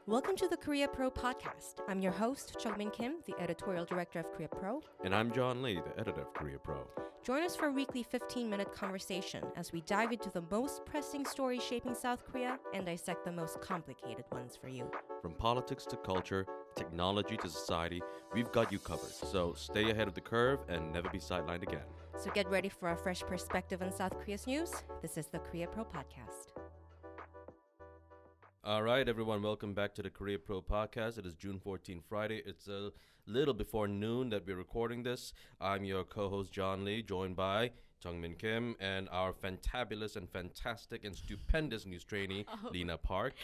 Welcome to the Korea Pro podcast. I'm your host, Jeongmin Kim, the editorial director of Korea Pro. And I'm John Lee, the editor of Korea Pro. Join us for a weekly 15-minute conversation as we dive into the most pressing stories shaping South Korea and dissect the most complicated ones for you. From politics to culture, technology to society, we've got you covered. So stay ahead of the curve and never be sidelined again. So get ready for a fresh perspective on South Korea's news. This is the Korea Pro podcast. All right, everyone, welcome back to the Korea Pro podcast. It is June 14, Friday. It's a little before noon that we're recording this. I'm your co-host, John Lee, joined by Jeongmin Kim and our fantabulous and fantastic and stupendous news trainee, Lina Park.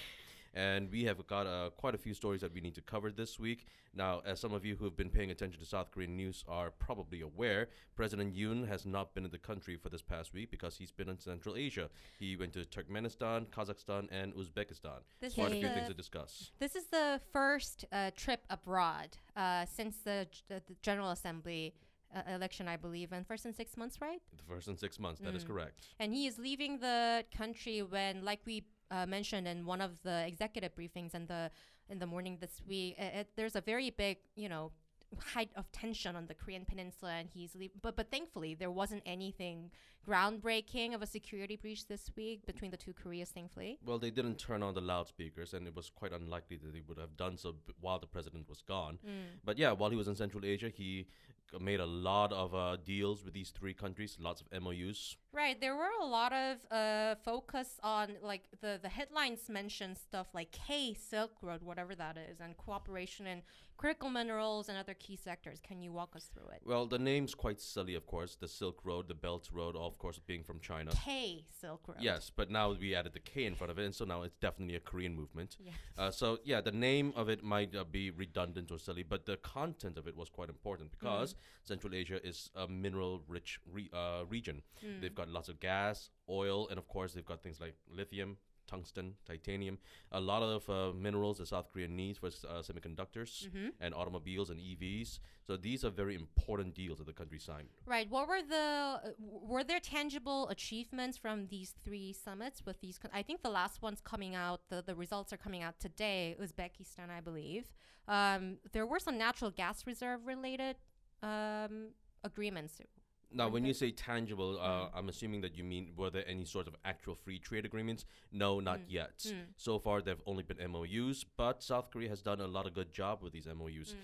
And we have got quite a few stories that we need to cover this week. Now, as some of you who have been paying attention to South Korean news are probably aware, President Yoon has not been in the country for this past week because he's been in Central Asia. He went to Turkmenistan, Kazakhstan, and Uzbekistan. Quite a few things to discuss. This is the first trip abroad since the General Assembly election, I believe, and first in 6 months, right? The first in 6 months, that is correct. And he is leaving the country when, like we mentioned in one of the executive briefings in the morning this week, there's a very big, height of tension on the Korean peninsula, and he's leaving. But thankfully, there wasn't anything groundbreaking of a security breach this week between the two Koreas, thankfully. Well, they didn't turn on the loudspeakers, and it was quite unlikely that they would have done so while the president was gone. But yeah, while he was in Central Asia, he made a lot of deals with these three countries, lots of MOUs. Right, there were a lot of focus on, like, the headlines mentioned stuff like K, Silk Road, whatever that is, and cooperation in critical minerals and other key sectors. Can you walk us through it? Well, the name's quite silly, of course. The Silk Road, the Belt Road, all, of course, being from China. K, Silk Road. Yes, but now we added the K in front of it, and so now it's definitely a Korean movement. Yes. So, yeah, the name of it might be redundant or silly, but the content of it was quite important because Central Asia is a mineral-rich region. They've got lots of gas, oil, and, of course, they've got things like lithium, tungsten, titanium, a lot of minerals that South Korea needs for semiconductors and automobiles and EVs. So these are very important deals that the country signed. Right. What were there tangible achievements from these three summits with these? I think the last one's coming out. The results are coming out today. Uzbekistan, I believe. There were some natural gas reserve related agreements. Now, when you say tangible, I'm assuming that you mean were there any sort of actual free trade agreements? No, not yet. So far, there have only been MOUs, but South Korea has done a lot of good job with these MOUs.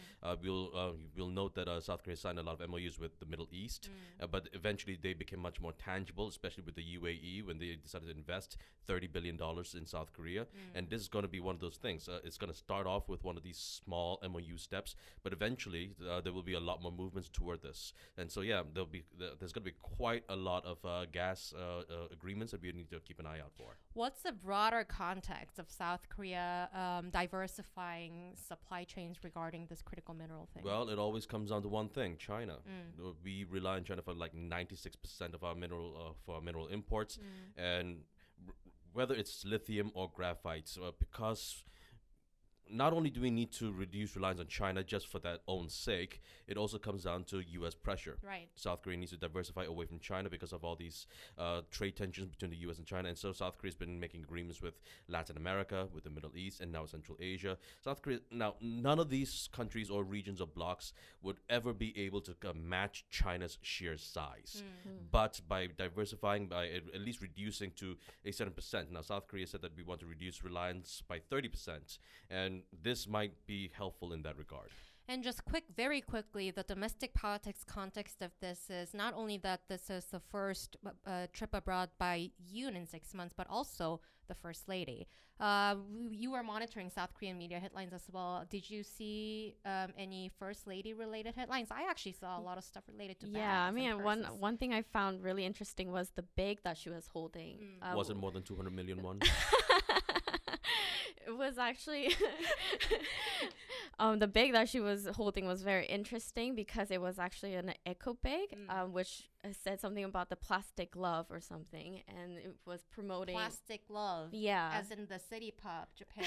We'll note that South Korea signed a lot of MOUs with the Middle East, but eventually they became much more tangible, especially with the UAE when they decided to invest $30 billion in South Korea. And this is going to be one of those things. It's going to start off with one of these small MOU steps, but eventually there will be a lot more movements toward this. And so, yeah, there's going to be quite a lot of gas agreements that we need to keep an eye out for. What's the broader context of South Korea diversifying supply chains regarding this critical mineral thing? Well, it always comes down to one thing: China. We rely on China for like 96% of our mineral imports, and whether it's lithium or graphite, because not only do we need to reduce reliance on China just for that own sake, it also comes down to U.S. pressure. Right. South Korea needs to diversify away from China because of all these trade tensions between the U.S. and China. And so South Korea's been making agreements with Latin America, with the Middle East, and now Central Asia. South Korea, now, none of these countries or regions or blocks would ever be able to match China's sheer size. But by diversifying, by at least reducing to a certain percent. Now, South Korea said that we want to reduce reliance by 30%. And this might be helpful in that regard. And just very quickly, the domestic politics context of this is not only that this is the first trip abroad by Yoon in 6 months, but also the First Lady. You were monitoring South Korean media headlines as well. Did you see any First Lady related headlines? I actually saw a lot of stuff related to that. Yeah, I mean, one thing I found really interesting was the bag that she was holding. Was it more than 200 million won? It was actually the bag that she was holding was very interesting because it was actually an eco bag, which said something about the plastic glove or something, and it was promoting plastic glove. Yeah, as in the city pop, Japan,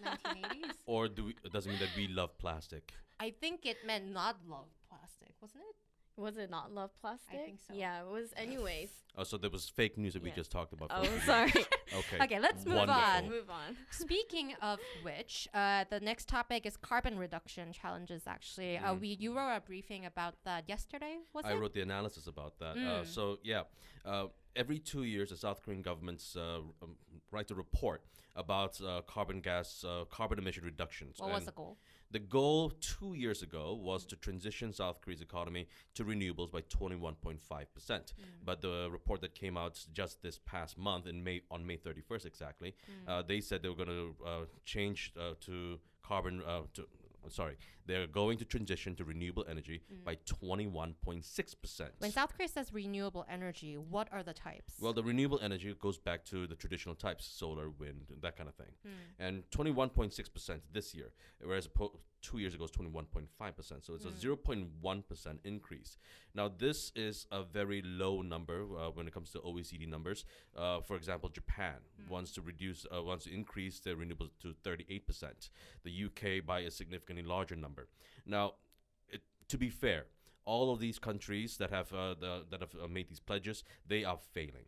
1980s. Or does it mean that we love plastic? I think it meant not love plastic, wasn't it? Was it not Love Plastic? I think so. Yeah, it was. Anyways. Oh, so there was fake news that we Yeah. just talked about. Oh, for a few sorry. minutes. Okay. Okay, let's move Wonderful. on. Move on. Speaking of which, the next topic is carbon reduction challenges. Actually, you wrote a briefing about that yesterday. Was I it? wrote the analysis about that. So yeah, every 2 years, the South Korean governments write a report about carbon emission reductions. What was And the goal? the goal 2 years ago was to transition South Korea's economy to renewables by 21.5%. But the report that came out just this past month on May 31st exactly, they said they were going to change to carbon they're going to transition to renewable energy by 21.6%. When South Korea says renewable energy, what are the types? Well, the renewable energy goes back to the traditional types, solar, wind, and that kind of thing. And 21.6% this year, whereas 2 years ago it was 21.5%. So it's a 0.1% increase. Now, this is a very low number when it comes to OECD numbers. For example, Japan wants to increase their renewables to 38%. The UK by a significantly larger number. Now, to be fair, all of these countries that have made these pledges, they are failing.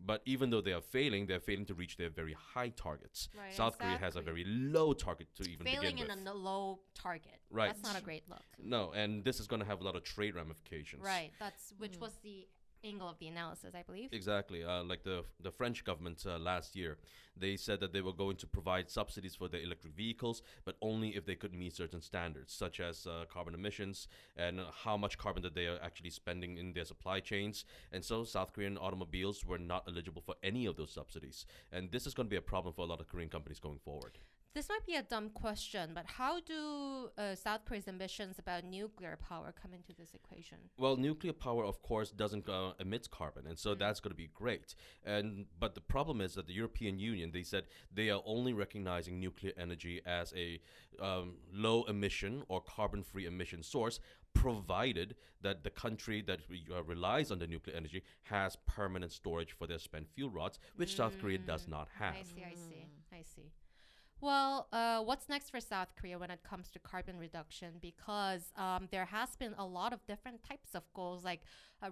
But even though they are failing, they're failing to reach their very high targets. Right, South Korea has a very low target to even failing begin with. in a low target. Right. That's not a great look. No, and this is going to have a lot of trade ramifications. Right. Which was the angle of the analysis, I believe. Exactly. Like the French government last year, they said that they were going to provide subsidies for their electric vehicles, but only if they could meet certain standards, such as carbon emissions and how much carbon that they are actually spending in their supply chains. And so South Korean automobiles were not eligible for any of those subsidies. And this is going to be a problem for a lot of Korean companies going forward. This might be a dumb question, but how do South Korea's ambitions about nuclear power come into this equation? Well, nuclear power, of course, doesn't emit carbon, and so that's going to be great. But the problem is that the European Union, they said they are only recognizing nuclear energy as a low emission or carbon-free emission source, provided that the country that relies on the nuclear energy has permanent storage for their spent fuel rods, which South Korea does not have. I see. Well, what's next for South Korea when it comes to carbon reduction? Because there has been a lot of different types of goals, like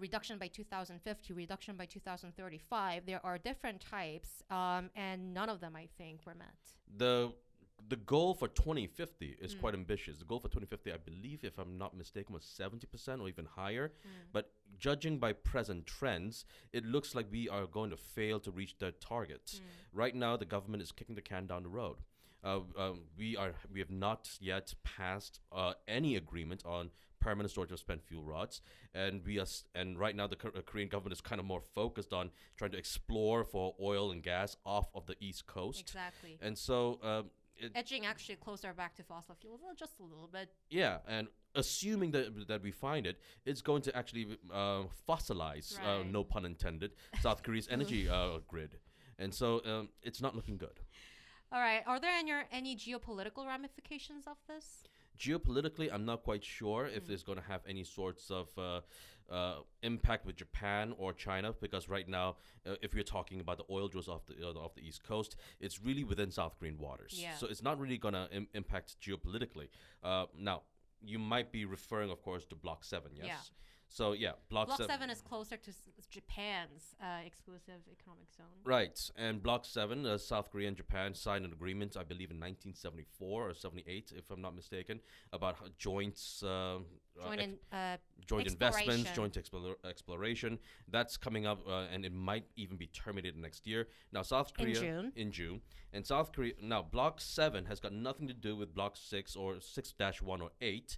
reduction by 2050, reduction by 2035. There are different types, and none of them, I think, were met. The goal for 2050 is quite ambitious. The goal for 2050, I believe, if I'm not mistaken, was 70% or even higher. But judging by present trends, it looks like we are going to fail to reach that target. Right now, the government is kicking the can down the road. We have not yet passed any agreement on permanent storage of spent fuel rods, and right now the Korean government is kind of more focused on trying to explore for oil and gas off of the East Coast. Exactly. And so edging actually closer back to fossil fuels, just a little bit. Yeah, and assuming that we find it, it's going to actually fossilize, no pun intended, South Korea's energy grid, and so it's not looking good. All right. Are there any geopolitical ramifications of this? Geopolitically, I'm not quite sure if it's going to have any sorts of impact with Japan or China, because right now, if we're talking about the oil drills off the East Coast, it's really within South Korean waters. Yeah. So it's not really going to impact geopolitically. Now, you might be referring, of course, to Block 7, yes? Yeah. So, yeah, Block 7 is closer to Japan's exclusive economic zone. Right, and Block 7, South Korea and Japan signed an agreement, I believe in 1974 or 78, if I'm not mistaken, about joint investments, joint exploration. That's coming up, and it might even be terminated next year. Now, South Korea in June, and South Korea now Block 7 has got nothing to do with Block 6 or 6-1 or 8,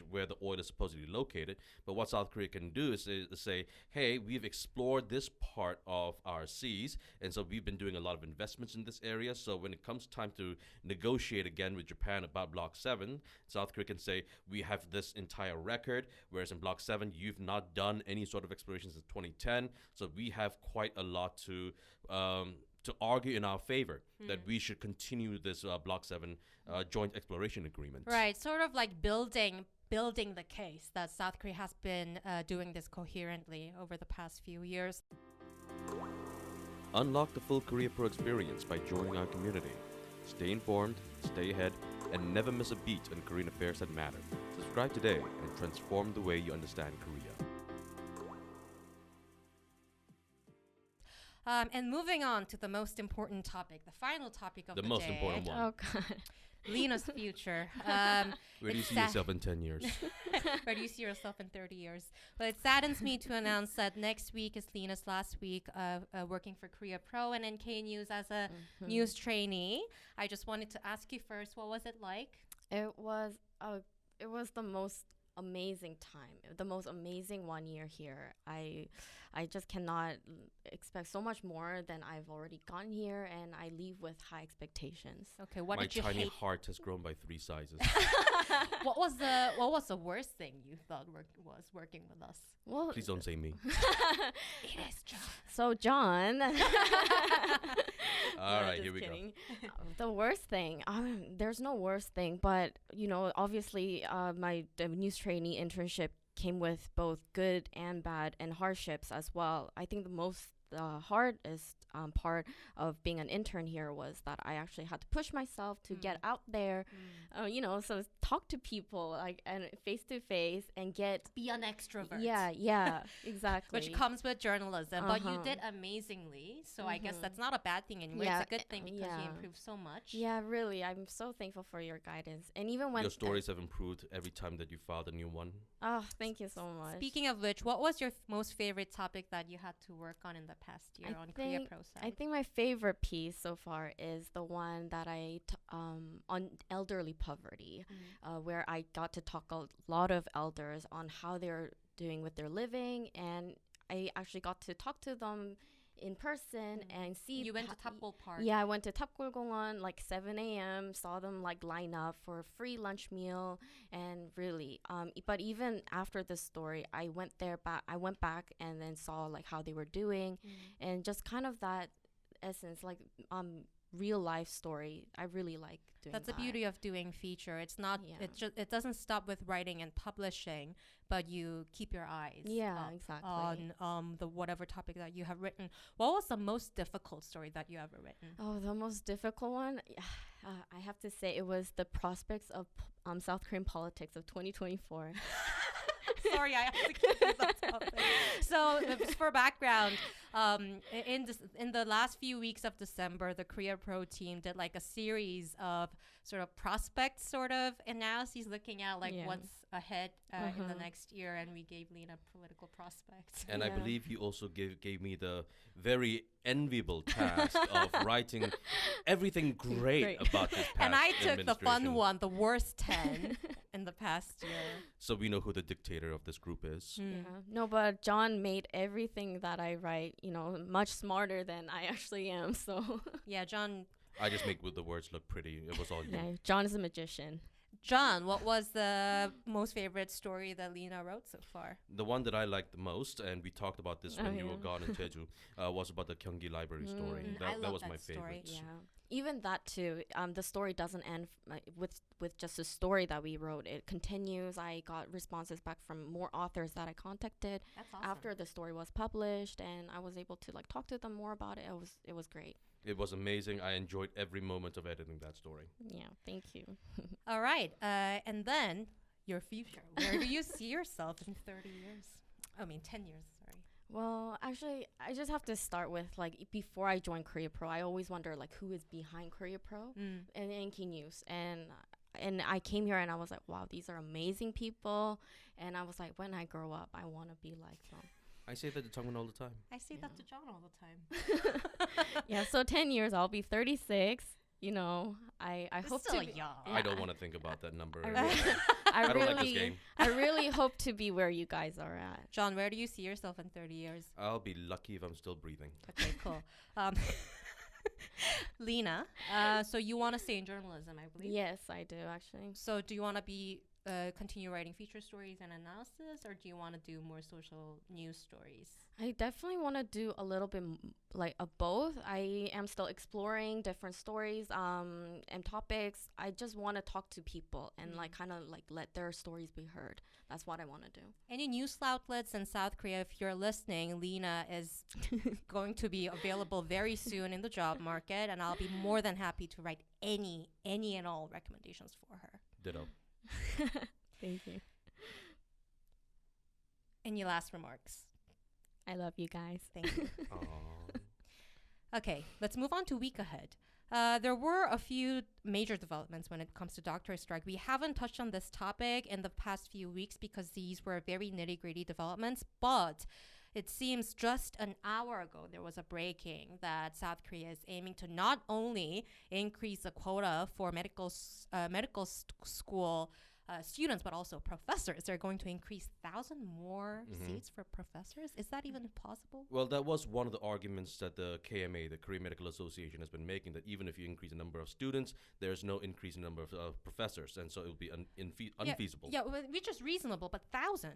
where the oil is supposedly located. But what South Korea can do is say, hey, we've explored this part of our seas, and so we've been doing a lot of investments in this area. So when it comes time to negotiate again with Japan about Block 7, South Korea can say, we have this entire record, whereas in Block 7, you've not done any sort of exploration since 2010. So we have quite a lot to argue in our favor that we should continue this Block 7 joint exploration agreement. Right, sort of like building the case that South Korea has been doing this coherently over the past few years. Unlock the full Korea Pro experience by joining our community. Stay informed, stay ahead, and never miss a beat on Korean affairs that matter. Subscribe today and transform the way you understand Korea. And moving on to the most important topic, the final topic of The the most day. important one. Oh God. Lina's future. Where do you it's see sa- yourself in 10 years? Where do you see yourself in 30 years? But it saddens me to announce that next week is Lina's last week working for Korea Pro and NK News as a news trainee. I just wanted to ask you first, what was it like? It was the most amazing time, the most amazing 1 year here. I just cannot expect so much more than I've already gotten here, and I leave with high expectations. Okay, what My did you tiny hate? heart has grown by 3 sizes. What was the worst thing you thought was working with us? Well, Please don't say me. It is John. so John. All No, right, just here we kidding. The worst thing, there's no worst thing, but obviously, the news trainee internship came with both good and bad and hardships as well. I think the most hardest part of being an intern here was that I actually had to push myself to get out there, so talk to people like and face to face and get. Be an extrovert. Yeah, exactly. Which comes with journalism, but you Uh-huh. did amazingly. So I guess that's not a bad thing anymore. Yeah, It's a good thing because you yeah. improved so much. Yeah, really. I'm so thankful for your guidance. And even when Your stories have improved every time that you filed a new one. oh, thank you so much. Speaking of which, what was your most favorite topic that you had to work on in the past year on Korea Pro side? I think my favorite piece so far is the one that on elderly poverty, where I got to talk a lot of elders on how they're doing with their living, and I actually got to talk to them in person and see. You went to Tapgol Park. Yeah, I went to Tapgol like 7 a.m. Saw them like line up for a free lunch meal, and really, but even after this story, I went back and then saw like how they were doing, and just kind of that essence, like real life story. I really like doing That's that. the beauty of doing feature. It's not. Yeah. It doesn't stop with writing and publishing, but you keep your eyes. Yeah, up exactly. On the whatever topic that you have written. What was the most difficult story that you ever written? Oh, the most difficult one, I have to say, it was the prospects of South Korean politics of 2024. Sorry, I have to keep this on topic. So, just for background, in the last few weeks of December, the Korea Pro team did like a series of sort of prospect sort of analyses, looking at like Yeah. what's ahead in the next year, and we gave Lina political prospects. And I Yeah. believe you also gave me the very enviable task of writing everything great Great. about this past And I took the fun administration. one, the worst 10 in the past year. So we know who the dictator of this group is. Yeah. No, but John made everything that I write, much smarter than I actually am. So Yeah, John. I just make the words look pretty. It was all you. yeah, John is a magician. John, what was the most favorite story that Lina wrote so far? The one that I liked the most, and we talked about this Oh, when you yeah. were gone in Jeju, was about the Gyeonggi Library story. I That love was that my story. favorite. Yeah. Even that too. The story doesn't end with just a story that we wrote. It continues. I got responses back from more authors that I contacted That's awesome. after the story was published, and I was able to like talk to them more about it. It was great. It was amazing. I enjoyed every moment of editing that story. Yeah, thank you. All right. And then your future. Where do you see yourself in 30 years? 10 years, sorry. Well, actually, I just have to start with like before I joined Korea Pro, I always wonder like who is behind Korea Pro and NK News, and I came here and I was like, wow, these are amazing people, and I was like, when I grow up, I want to be like them. I say that to Jeongmin all the time. I say that to John all the time. Yeah, so 10 years, I'll be 36. I hope Still to be, young. I don't want to think about that number. I anymore. really, I don't like this game. I really hope to be where you guys are at. John, where do you see yourself in 30 years? I'll be lucky if I'm still breathing. Okay, cool. Lina, so you want to stay in journalism, I believe? Yes, I do actually. So do you want to continue writing feature stories and analysis, or do you want to do more social news stories? I definitely want to do a little bit like of both. I am still exploring different stories and topics. I just want to talk to people and like kind of like let their stories be heard. That's what I want to do. Any news outlets in South Korea, if you're listening, Lina is going to be available very soon in the job market, and I'll be more than happy to write any and all recommendations for her. Ditto. Thank you. Any last remarks? I love you guys. Thank you. Aw. Okay, let's move on to week ahead. There were a few major developments when it comes to doctor strike. We haven't touched on this topic in the past few weeks because these were very nitty-gritty developments, but it seems just an hour ago there was a breaking that South Korea is aiming to not only increase the quota for school students, but also professors. They're going to increase 1,000 more seats for professors. Is that even possible? Well, that was one of the arguments that the KMA, the Korean Medical Association, has been making, that even if you increase the number of students, there's no increase in the number of professors, and so it will be unfeasible. Yeah, which is reasonable, but 1,000.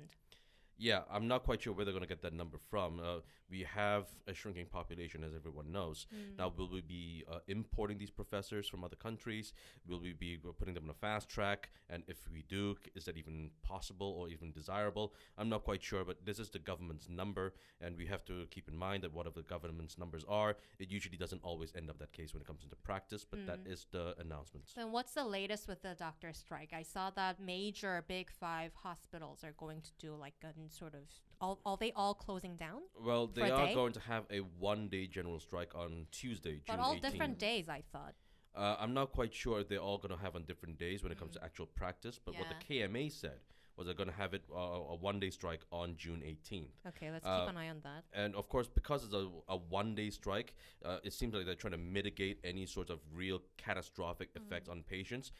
Yeah, I'm not quite sure where they're going to get that number from. We have a shrinking population, as everyone knows. Now, will we be importing these professors from other countries? Will we be putting them on a fast track? And if we do, is that even possible or even desirable? I'm not quite sure, but this is the government's number, and we have to keep in mind that whatever the government's numbers are, it usually doesn't always end up that case when it comes into practice, but that is the announcement. Then what's the latest with the doctor strike? I saw that major big 5 hospitals are going to do like a sort of, are they all closing down? Well, they are going to have a 1-day general strike on Tuesday, June 18th. But all different days, I thought. I'm not quite sure if they're all going to have on different days when it comes to actual practice, but what the KMA said was they're going to have it a 1-day strike on June 18th. Okay, let's keep an eye on that. And of course, because it's a 1-day strike, it seems like they're trying to mitigate any sort of real catastrophic effects on patients.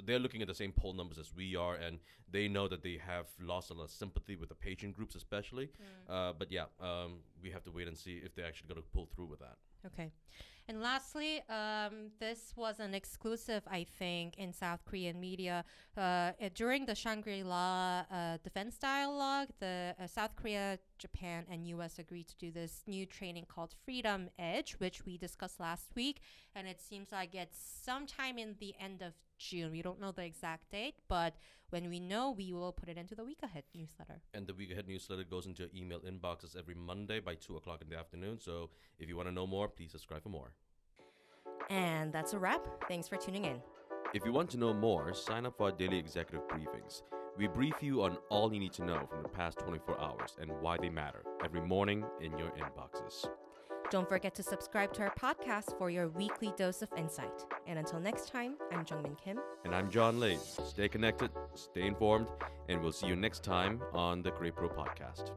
They're looking at the same poll numbers as we are, and they know that they have lost a lot of sympathy with the patient groups especially. But yeah, we have to wait and see if they're actually going to pull through with that. Okay. And lastly, this was an exclusive, I think, in South Korean media. During the Shangri-La Defense Dialogue, the South Korea, Japan, and U.S. agreed to do this new training called Freedom Edge, which we discussed last week. And it seems like it's sometime in the end of June. We don't know the exact date, but when we know, we will put it into the Week Ahead newsletter. And the Week Ahead newsletter goes into your email inboxes every Monday by 2 o'clock in the afternoon. So if you want to know more, please subscribe for more. And that's a wrap. Thanks for tuning in. If you want to know more, sign up for our daily executive briefings. We brief you on all you need to know from the past 24 hours and why they matter every morning in your inboxes. Don't forget to subscribe to our podcast for your weekly dose of insight. And until next time, I'm Jeongmin Kim. And I'm John Lei. Stay connected, stay informed, and we'll see you next time on the Korea Pro Podcast.